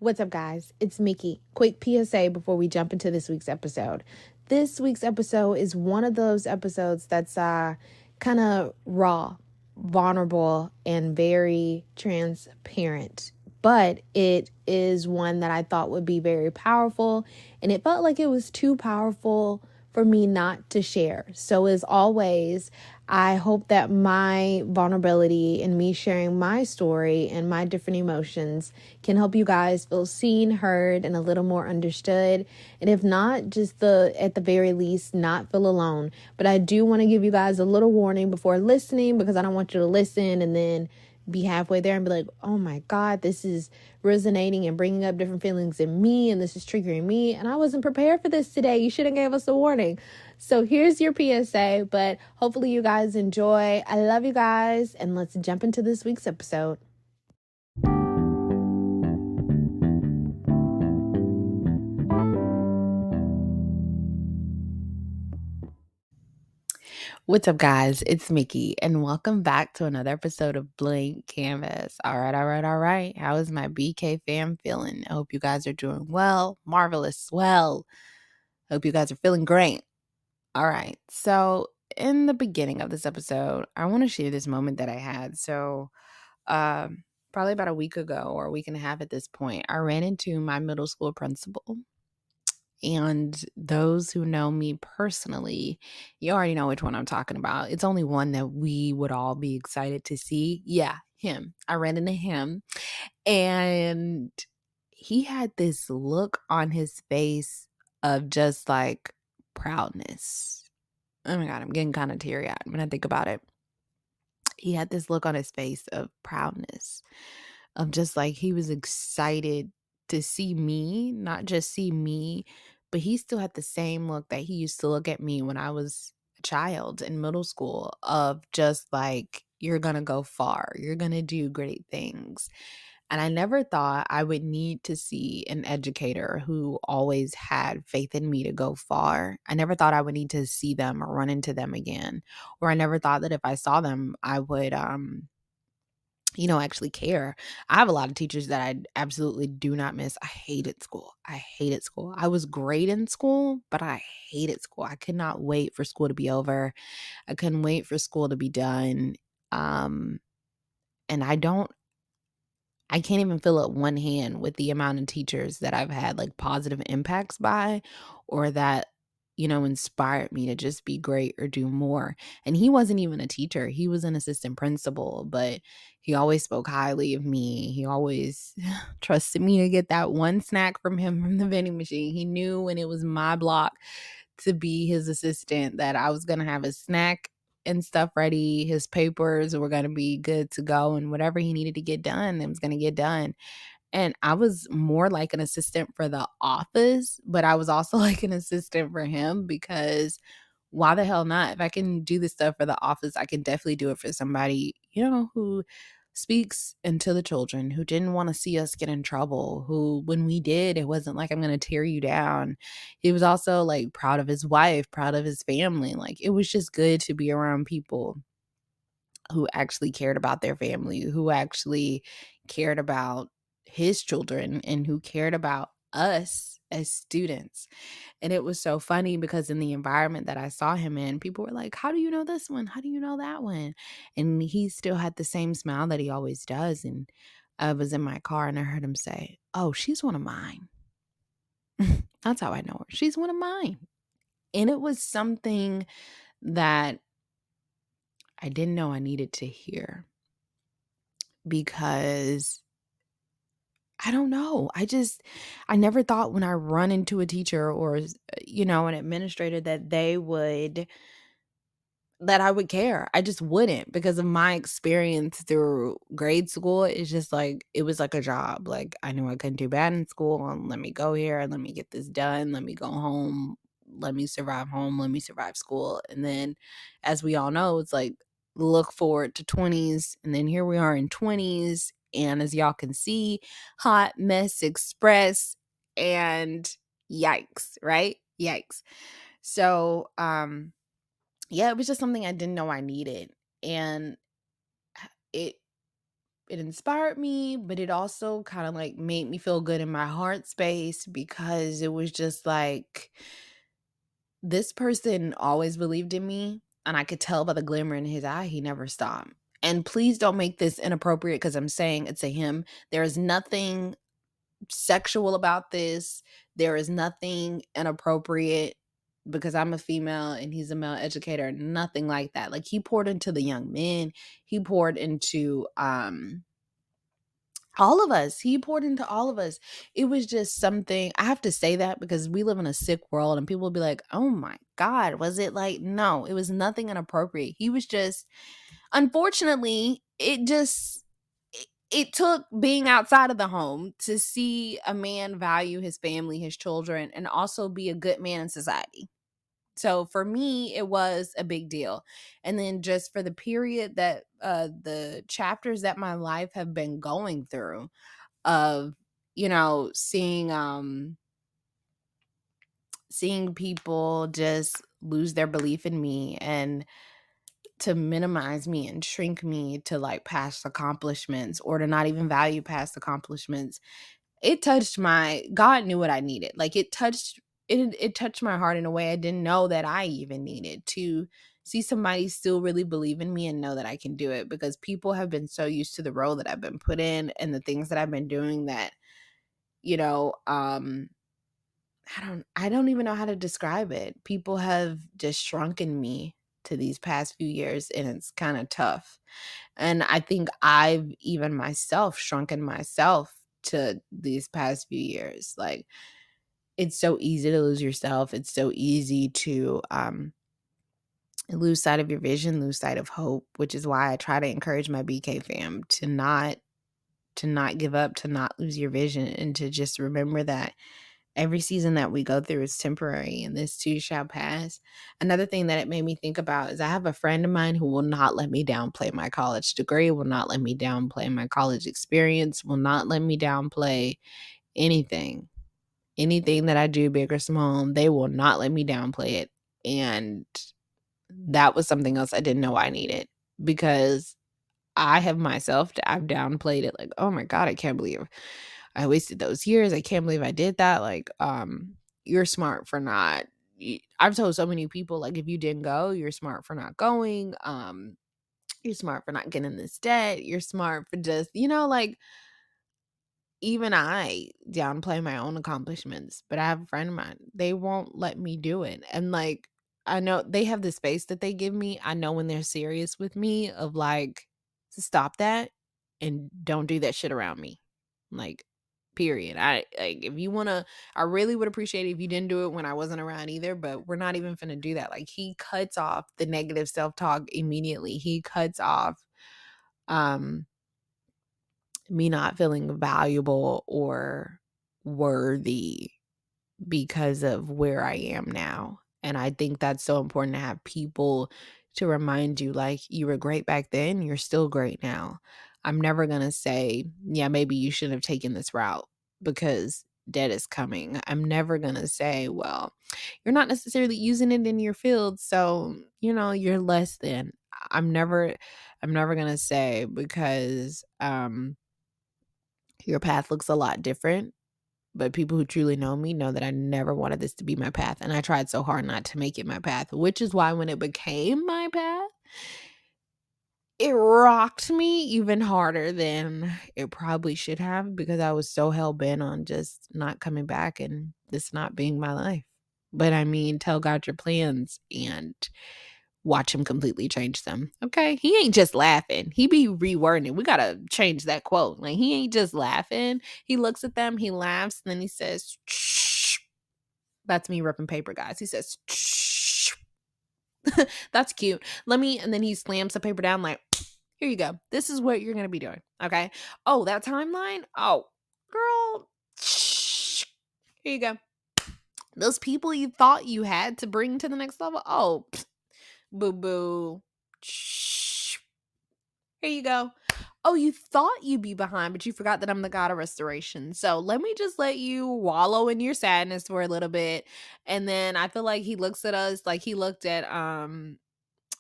What's up, guys? It's Mickey. Quick PSA before we jump into this week's episode. This week's episode is one of those episodes that's kind of raw, vulnerable, and very transparent. But it is one that I thought would be very powerful, and it felt like it was too powerful for me not to share. So, as always, I hope that my vulnerability and me sharing my story and my different emotions can help you guys feel seen, heard, and a little more understood. And if not, just at the very least, not feel alone. But I do want to give you guys a little warning before listening, because I don't want you to listen and then be halfway there and be like, oh my God, this is resonating and bringing up different feelings in me, and this is triggering me, and I wasn't prepared for this today. You should have gave us a warning. So here's your PSA, but hopefully you guys enjoy. I love you guys, and let's jump into this week's episode. What's up, guys? It's Mickey, and welcome back to another episode of Blank Canvas. All right. How is my BK fam feeling? I hope you guys are doing well, marvelous, well. Hope you guys are feeling great. All right. So, in the beginning of this episode, I want to share this moment that I had. So, probably about a week ago or a week and a half at this point, I ran into my middle school principal. And those who know me personally, you already know which one I'm talking about. It's only one that we would all be excited to see. Yeah, him. I ran into him, and he had this look on his face of just like proudness. Oh my God, I'm getting kind of teary-eyed when I think about it. He had this look on his face of proudness, of just like he was excited to see me, not just see me, but he still had the same look that he used to look at me when I was a child in middle school, of just like, you're going to go far, you're going to do great things. And I never thought I would need to see an educator who always had faith in me to go far. I never thought I would need to see them or run into them again. Or I never thought that if I saw them, I would, actually care. I have a lot of teachers that I absolutely do not miss. I hated school. I was great in school, but I hated school. I could not wait for school to be over. I couldn't wait for school to be done. And I can't even fill up one hand with the amount of teachers that I've had like positive impacts by, or that, inspired me to just be great or do more. And he wasn't even a teacher. He was an assistant principal, but he always spoke highly of me. He always trusted me to get that one snack from him from the vending machine. He knew when it was my block to be his assistant that I was going to have a snack and stuff ready. His papers were going to be good to go, and whatever he needed to get done, it was going to get done. And I was more like an assistant for the office, but I was also like an assistant for him, because why the hell not? If I can do this stuff for the office, I can definitely do it for somebody, who speaks into the children, who didn't want to see us get in trouble, who, when we did, it wasn't like, I'm going to tear you down. He was also like proud of his wife, proud of his family. Like, it was just good to be around people who actually cared about their family, who actually cared about his children, and who cared about us as students. And it was so funny, because in the environment that I saw him in, people were like, how do you know this one? How do you know that one? And he still had the same smile that he always does. And I was in my car and I heard him say, oh, she's one of mine. That's how I know her. She's one of mine. And it was something that I didn't know I needed to hear, because I don't know. I never thought when I run into a teacher or, an administrator, that I would care. I just wouldn't, because of my experience through grade school. It's just like, it was like a job. Like, I knew I couldn't do bad in school, and let me go here and let me get this done. Let me go home. Let me survive home. Let me survive school. And then, as we all know, it's like, look forward to 20s. And then here we are in 20s. And as y'all can see, hot mess express, and yikes, right? Yikes. So, yeah, it was just something I didn't know I needed. And it it inspired me, but it also kind of like made me feel good in my heart space because it was just like this person always believed in me, and I could tell by the glimmer in his eye he never stopped. And please don't make this inappropriate because I'm saying it's a him. There is nothing sexual about this. There is nothing inappropriate because I'm a female and he's a male educator, nothing like that. Like he poured into the young men, he poured into all of us. He poured into all of us. It was just something I have to say that because we live in a sick world and people will be like, "Oh my god, was it like no, it was nothing inappropriate." He was just unfortunately, it took being outside of the home to see a man value his family, his children, and also be a good man in society. So for me, it was a big deal. And then just for the period that the chapters that my life have been going through of, seeing people just lose their belief in me and to minimize me and shrink me to like past accomplishments or to not even value past accomplishments. It touched my God knew what I needed. Like it touched my heart in a way I didn't know that I even needed to see somebody still really believe in me and know that I can do it because people have been so used to the role that I've been put in and the things that I've been doing that, you know, um I don't even know how to describe it. People have just shrunken me to these past few years and it's kind of tough. And I think I've even myself shrunken myself to these past few years. Like it's so easy to lose yourself. It's so easy to lose sight of your vision, lose sight of hope, which is why I try to encourage my BK fam to not give up, to not lose your vision and to just remember that every season that we go through is temporary and this too shall pass. Another thing that it made me think about is I have a friend of mine who will not let me downplay my college degree, will not let me downplay my college experience, will not let me downplay anything. Anything that I do, big or small, they will not let me downplay it. And that was something else I didn't know I needed because I have myself, I've downplayed it like, oh my God, I can't believe I wasted those years. I can't believe I did that. Like, you're smart for not. I've told so many people, like, if you didn't go, you're smart for not going. You're smart for not getting this debt. You're smart for just, like, even I downplay my own accomplishments, but I have a friend of mine, they won't let me do it. And like, I know they have the space that they give me. I know when they're serious with me of like, stop that and don't do that shit around me. Like, period. I like if you wanna I really would appreciate it if you didn't do it when I wasn't around either, but we're not even finna do that. Like he cuts off the negative self-talk immediately. He cuts off um me not feeling valuable or worthy because of where I am now. And I think that's so important to have people to remind you, like, you were great back then, you're still great now. I'm never going to say, yeah, maybe you should have taken this route because debt is coming. I'm never going to say, well, you're not necessarily using it in your field. So, you're less than. I'm never, I'm never going to say because, your path looks a lot different, but people who truly know me know that I never wanted this to be my path, and I tried so hard not to make it my path, which is why when it became my path, it rocked me even harder than it probably should have because I was so hell-bent on just not coming back and this not being my life. But I mean, tell God your plans and watch him completely change them. Okay? He ain't just laughing. He be rewording it. We gotta change that quote. Like he ain't just laughing. He looks at them, he laughs, and then he says, shh. That's me ripping paper, guys. He says, shh. That's cute. And then he slams the paper down like, here you go. This is what you're gonna be doing. Okay. Oh, that timeline? Oh, girl. Shh. Here you go. Those people you thought you had to bring to the next level. Oh, boo boo. Shh. Here you go. Oh, you thought you'd be behind, but you forgot that I'm the god of restoration. So let me just let you wallow in your sadness for a little bit. And then I feel like he looks at us like he looked at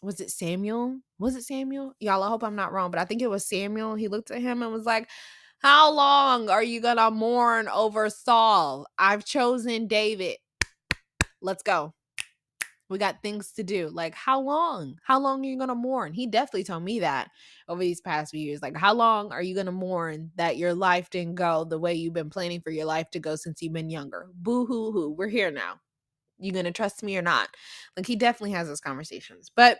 was it Samuel? Was it Samuel? Y'all, I hope I'm not wrong, but I think it was Samuel. He looked at him and was like, "How long are you gonna mourn over Saul? I've chosen David. Let's go. We got things to do." Like, how long? How long are you gonna mourn? He definitely told me that over these past few years. Like, how long are you gonna mourn that your life didn't go the way you've been planning for your life to go since you've been younger? Boo hoo hoo. We're here now. You gonna trust me or not? Like, he definitely has those conversations. But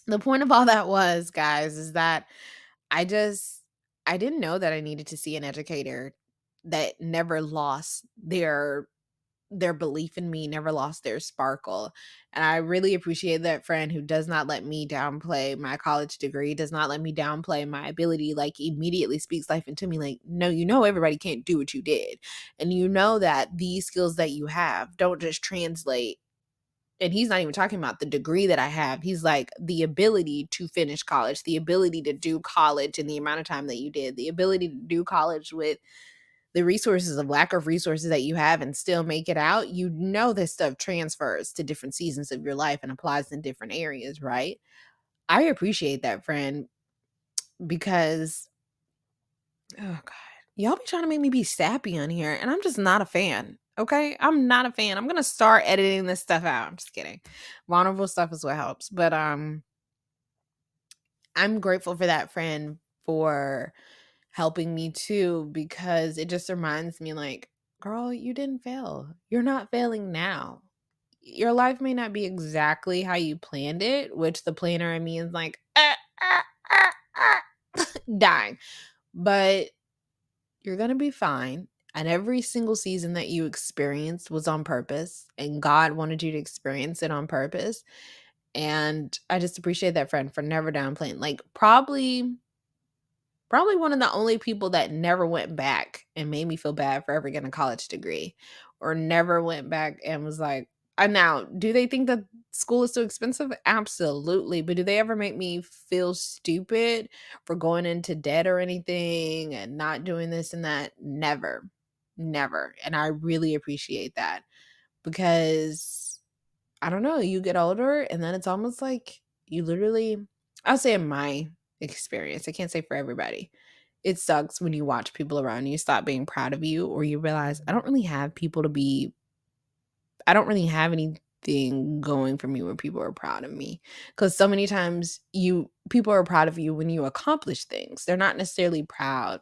the point of all that was, guys, is that I just I didn't know that I needed to see an educator that never lost their belief in me, never lost their sparkle. And I really appreciate that friend who does not let me downplay my college degree, does not let me downplay my ability, like immediately speaks life into me. Like, no, everybody can't do what you did. And you know that these skills that you have don't just translate. And he's not even talking about the degree that I have. He's like the ability to finish college, the ability to do college in the amount of time that you did, the ability to do college with the resources of lack of resources that you have and still make it out. You know, this stuff transfers to different seasons of your life and applies in different areas, right? I appreciate that, friend, because oh god, y'all be trying to make me be sappy on here, and I'm just not a fan. Okay, I'm not a fan. I'm gonna start editing this stuff out. I'm just kidding. Vulnerable stuff is what helps, but I'm grateful for that friend for helping me too, because it just reminds me, like, girl, you didn't fail. You're not failing now. Your life may not be exactly how you planned it, which the planner in me is like dying, but you're gonna be fine. And every single season that you experienced was on purpose, and God wanted you to experience it on purpose. And I just appreciate that friend for never downplaying. Like, probably one of the only people that never went back and made me feel bad for ever getting a college degree, or never went back and was like, now, do they think that school is too expensive? Absolutely. But do they ever make me feel stupid for going into debt or anything and not doing this and that? Never. Never. And I really appreciate that, because I don't know, you get older and then it's almost like you literally, I'll say in my experience, I can't say for everybody, it sucks when you watch people around you stop being proud of you, or you realize I don't really have anything going for me where people are proud of me. Because so many times people are proud of you when you accomplish things. They're not necessarily proud.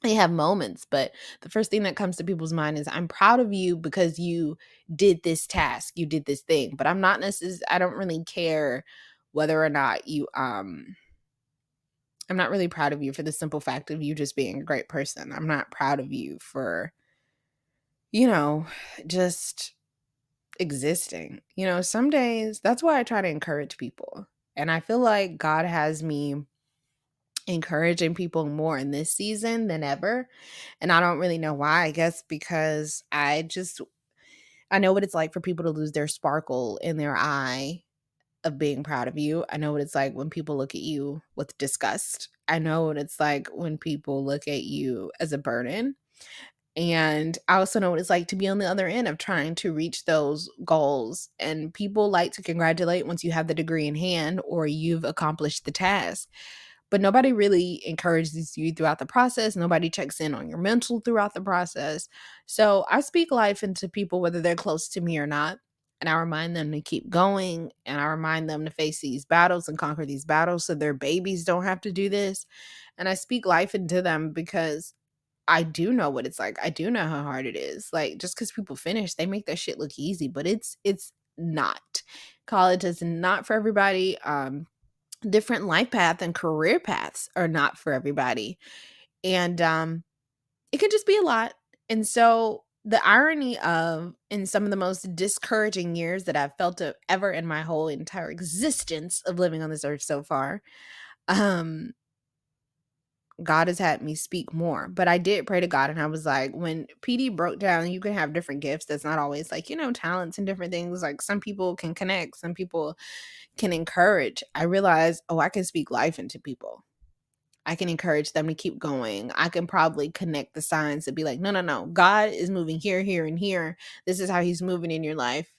They have moments, but the first thing that comes to people's mind is, I'm proud of you because you did this task, you did this thing. But I don't really care whether or not I'm not really proud of you for the simple fact of you just being a great person. I'm not proud of you for, you know, just existing. Some days, that's why I try to encourage people. And I feel like God has me encouraging people more in this season than ever. And I don't really know why. I guess because I know what it's like for people to lose their sparkle in their eye of being proud of you. I know what it's like when people look at you with disgust. I know what it's like when people look at you as a burden. And I also know what it's like to be on the other end of trying to reach those goals. And people like to congratulate once you have the degree in hand or you've accomplished the task. But nobody really encourages you throughout the process. Nobody checks in on your mental throughout the process. So I speak life into people, whether they're close to me or not. And I remind them to keep going. And I remind them to face these battles and conquer these battles so their babies don't have to do this. And I speak life into them because I do know what it's like. I do know how hard it is. Like, just because people finish, they make that shit look easy, but it's not. College is not for everybody. Different life path and career paths are not for everybody. And it can just be a lot. And so the irony of, in some of the most discouraging years that I've felt ever in my whole entire existence of living on this earth so far, um, God has had me speak more. But I did pray to God, and I was like, when PD broke down, you can have different gifts. That's not always like, talents and different things. Like, some people can connect, some people can encourage. I realized, oh, I can speak life into people. I can encourage them to keep going. I can probably connect the signs to be like, no, no, no. God is moving here, here, and here. This is how he's moving in your life.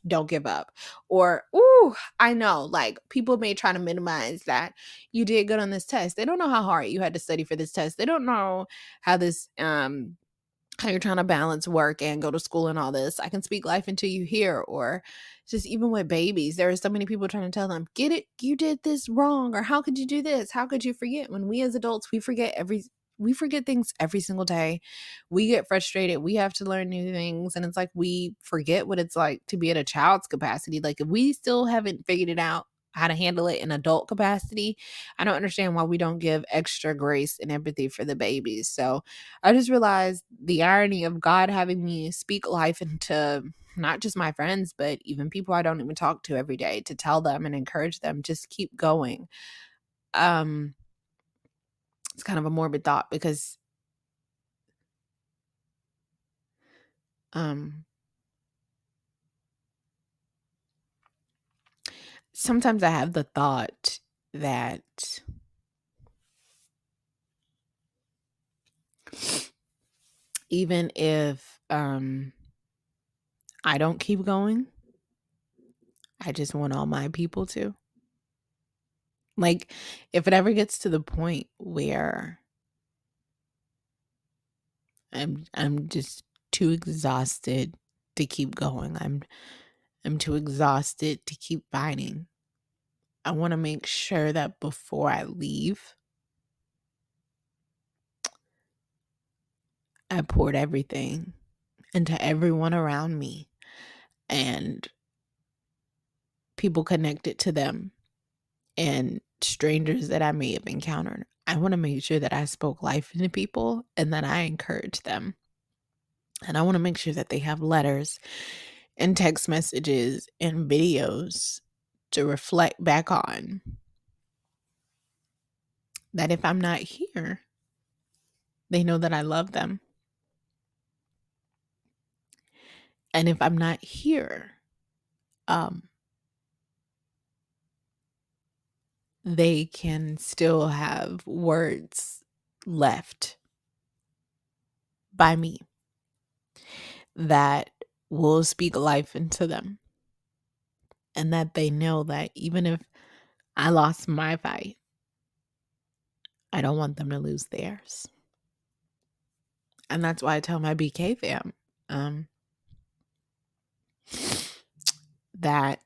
don't give up. Or, ooh, I know, like people may try to minimize that you did good on this test. They don't know how hard you had to study for this test. They don't know how this how you're trying to balance work and go to school and all this. I can speak life until you hear. Or just even with babies, there are so many people trying to tell them, get it, you did this wrong, or how could you do this? How could you forget? When we as adults, we forget things every single day. We get frustrated. We have to learn new things. And it's like we forget what it's like to be at a child's capacity. Like if we still haven't figured it out how to handle it in adult capacity, I don't understand why we don't give extra grace and empathy for the babies. So I just realized the irony of God having me speak life into not just my friends, but even people I don't even talk to every day, to tell them and encourage them, just keep going. Um, it's kind of a morbid thought because um sometimes I have the thought that even if I don't keep going, I just want all my people to. Like if it ever gets to the point where I'm just too exhausted to keep going. I'm too exhausted to keep fighting. I want to make sure that before I leave, I poured everything into everyone around me and people connected to them and strangers that I may have encountered. I want to make sure that I spoke life into people and that I encourage them. And I want to make sure that they have letters and text messages and videos to reflect back on that if I'm not here, they know that I love them. And if I'm not here, um, they can still have words left by me that will speak life into them. And that they know that even if I lost my fight, I don't want them to lose theirs. And that's why I tell my BK fam that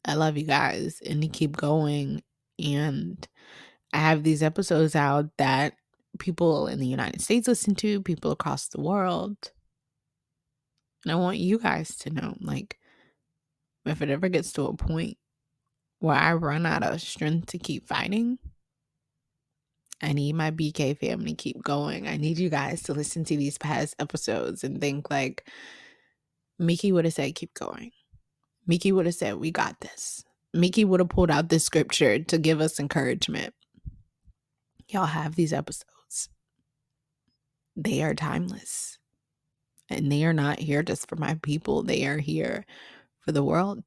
I love you guys and to keep going. And I have these episodes out that people in the United States listen to, people across the world. And I want you guys to know, like, if it ever gets to a point where I run out of strength to keep fighting, I need my BK family to keep going. I need you guys to listen to these past episodes and think like, Mickey would have said, keep going. Mickey would have said, we got this. Mickey would have pulled out this scripture to give us encouragement. Y'all have these episodes. They are timeless. And they are not here just for my people. They are here for the world.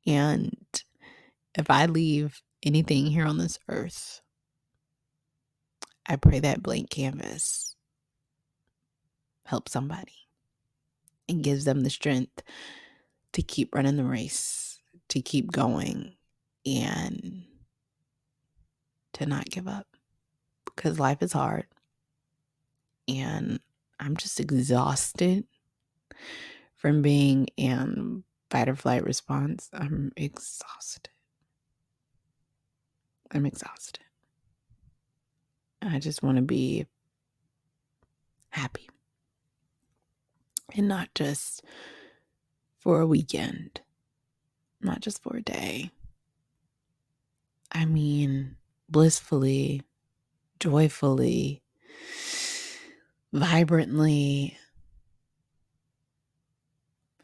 And if I leave anything here on this earth, I pray that blank canvas helps somebody and gives them the strength to keep running the race, to keep going, and to not give up. Because life is hard. And I'm just exhausted from being in fight or flight response. I'm exhausted. I just want to be happy. And not just for a weekend. Not just for a day. I mean, blissfully, joyfully, vibrantly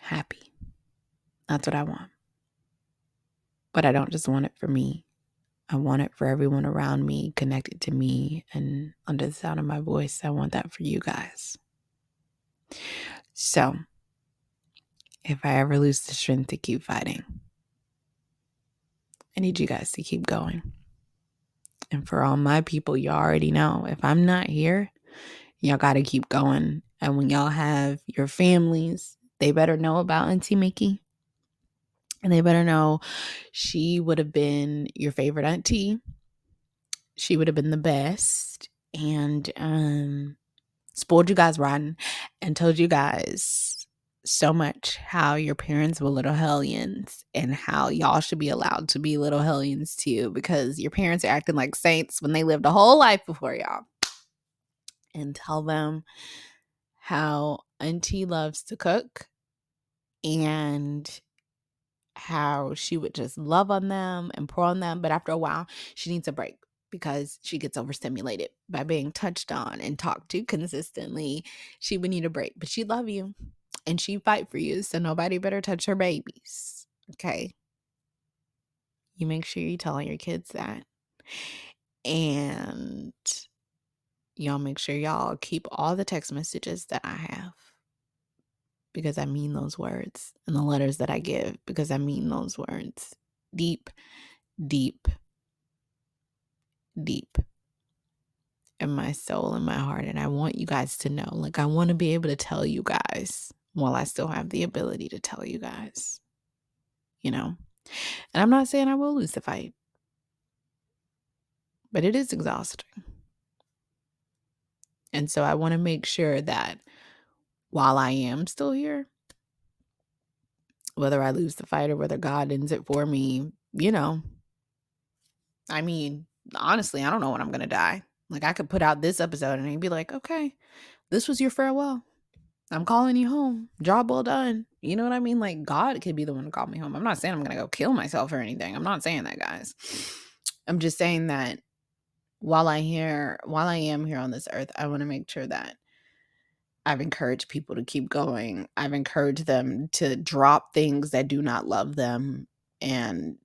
happy. That's what I want. But I don't just want it for me. I want it for everyone around me, connected to me, and under the sound of my voice. I want that for you guys. So, if I ever lose the strength to keep fighting, I need you guys to keep going. And for all my people, you already know, if I'm not here, y'all got to keep going. And when y'all have your families They better know about Auntie Mickey. And they better know she would have been your favorite auntie. She would have been the best. And spoiled you guys rotten and told you guys so much how your parents were little hellions and how y'all should be allowed to be little hellions too, because your parents are acting like saints when they lived a whole life before y'all. And tell them how Auntie loves to cook and how she would just love on them and pour on them. But after a while, she needs a break because she gets overstimulated by being touched on and talked to consistently. She would need a break, but she'd love you and she'd fight for you. So nobody better touch her babies. Okay. You make sure you tell your kids that. And y'all make sure y'all keep all the text messages that I have, because I mean those words, and the letters that I give, because I mean those words. Deep, deep, deep in my soul and my heart. And I want you guys to know, like, I want to be able to tell you guys while I still have the ability to tell you guys, you know. And I'm not saying I will lose the fight, but it is exhausting. And so I want to make sure that while I am still here, whether I lose the fight or whether God ends it for me, you know, I mean, honestly, I don't know when I'm going to die. Like, I could put out this episode and he'd be like, okay, this was your farewell. I'm calling you home. Job well done. You know what I mean? Like, God could be the one to call me home. I'm not saying I'm going to go kill myself or anything. I'm not saying that, guys. I'm just saying that while I am here on this earth, I want to make sure that I've encouraged people to keep going. I've encouraged them to drop things that do not love them and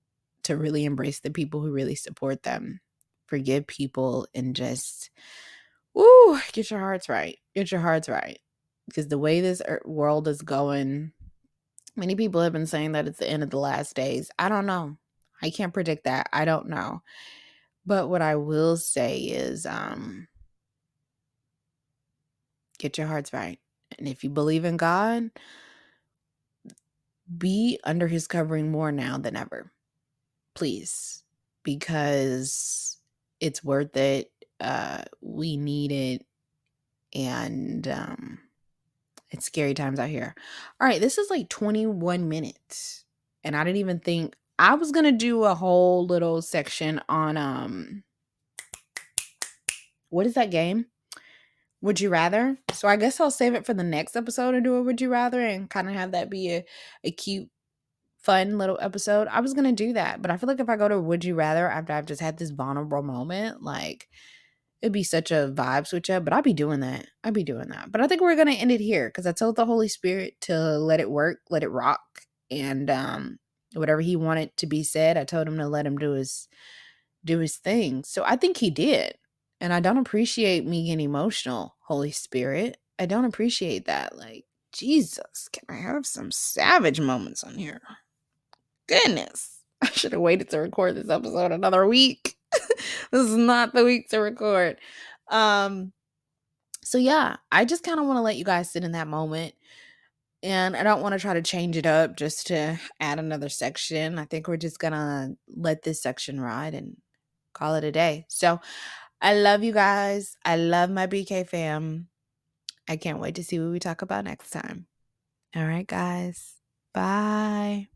to really embrace the people who really support them. Forgive people and just, get your hearts right. Get your hearts right. Because the way this world is going, many people have been saying that it's the end of the last days. I don't know. I can't predict that. I don't know. But what I will say is, get your hearts right. And if you believe in God, be under his covering more now than ever. Please. Because it's worth it. We need it. And it's scary times out here. All right, this is like 21 minutes. And I didn't even think I was going to do a whole little section on what is that game? Would you rather? So I guess I'll save it for the next episode and do a would you rather and kind of have that be a cute, fun little episode. I was going to do that, but I feel like if I go to would you rather after I've just had this vulnerable moment, like, it'd be such a vibe switch up, but I'd be doing that. But I think we're going to end it here because I told the Holy Spirit to let it work, let it rock. And whatever he wanted to be said, I told him to let him do his thing. So I think he did. And I don't appreciate me getting emotional, Holy Spirit. I don't appreciate that. Like, Jesus, can I have some savage moments on here? Goodness. I should have waited to record this episode another week. This is not the week to record. So yeah, I just kind of want to let you guys sit in that moment. And I don't want to try to change it up just to add another section. I think we're just going to let this section ride and call it a day. So I love you guys. I love my BK fam. I can't wait to see what we talk about next time. All right, guys. Bye.